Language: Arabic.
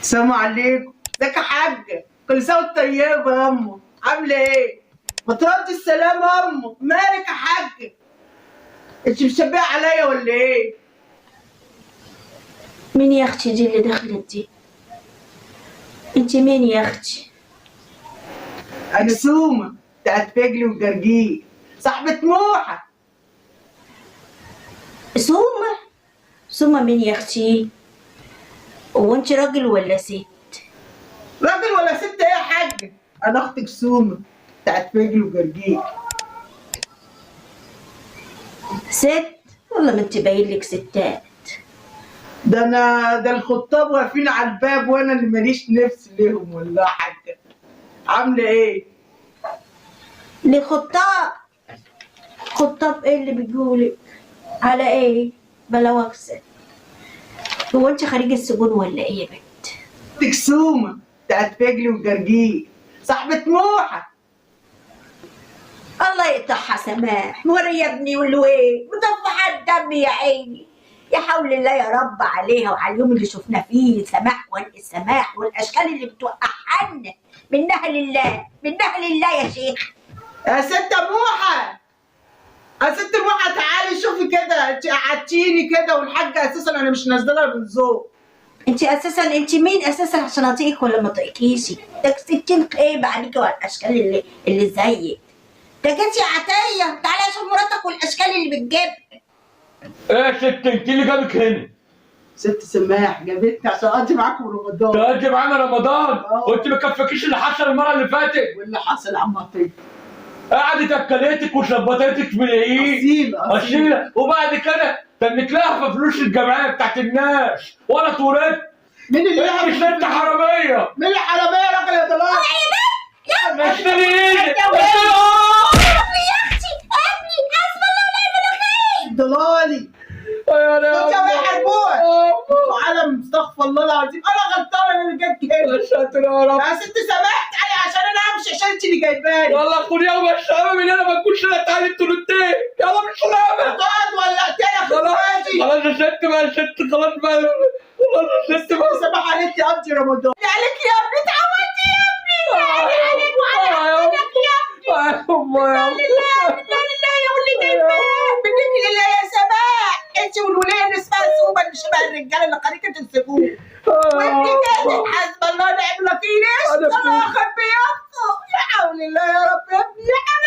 السلام عليكم. ازيك يا حاجة؟ كل سنة وانت طيبة يا أمه. عاملة إيه؟ ما تردي السلام يا أمه. مالك يا حاجة؟ أنت مشبهة عليا ولا إيه؟ مين يا اختي دي اللي دخلت دي؟ انت مين يا اختي؟ أنا سومة بتاعت فجل وجرجير، صاحبة موحة. سومة؟ سومة مين يا اختي؟ وانت راجل ولا ست؟ راجل ولا ست إيه يا حاجة؟ أنا أختك سومة بتاعت فجل وجرجير. ست؟ والله ما انت باين لك ستات. ده الخطاب واقفين على الباب وأنا اللي ماليش نفس ليهم والله يا حاجة. عاملة إيه؟ ليه خطاب؟ خطاب ايه اللي بيقولك؟ على ايه؟ بلا وكسة. هو انت خارج السجون ولا ايه يا بنت؟ أختك سومة بتاعت فجل وجرجير، صاحبة موحة. الله يقطعها سماح، وري يا ابني والويل مطفحة الدم يا عيني. يا حول الله يا رب عليها وعلى اليوم اللي شفنا فيه سماح والسماح والاشكال اللي بتوقعنا. منها لله، منها لله يا شيخ. يا ست موحة، يا ست موحة تعالي شوفي كده، انت قعدتيني كده والحاجة اساسا انا مش نازله من ذوق. انت اساسا انت مين اساسا عشان اطيقك ولا ما اطيقكيش؟ ده 60 خيبه عليكي وعلى الاشكال اللي زيك. ده جاتي عطيه، تعالي اشوف مراتك والاشكال اللي بتجيب. ايه يا ست انت اللي جابك هنا؟ ست سماح جابتني عشان اقضي معاكم رمضان. تقضي معانا رمضان اه. وانت ما كفاكيش اللي حصل المره اللي فاتت. واللي حصل يا عم عطيه؟ قعدت اكلتك وشبطتك من ايه؟ اصيله اصيله. وبعد كده تنك لها في فلوس الجمعيه بتاعت الناس وانا اتورطت. مين اللي انت مش انت حراميه؟ مين اللي حراميه يا راجل يا ضلال؟ مش ايدك ضلالي انت يا حربوع. انتوا عالم استغفر الله العظيم، انا غلطانه انا اللي جبت كده. يا ساتر يا رب. يا ست سماح تعالي عشان انا امشي، عشان انت اللي جايباني. يلا خد يلا الشباب من هنا ما تكونش انا تعالي انتوا الاثنين. يلا بالسلامه. هتقعد ولا اقتلك خلاص اخواتي؟ خلاص يا ست بقى يا ست خلاص بقى. خلاص يا ست بقى. سماح عليك قضي رمضان. عليك يا ابني اتعودت يا ابني. تعالي عليك وعلى حضنك يا ابني. لا يا ولي جايباه منك لله يا سماح. انت والولايه اللي اسمها سوبر اللي شبه الرجاله اللي قريتوا تنسبوه. وانت كده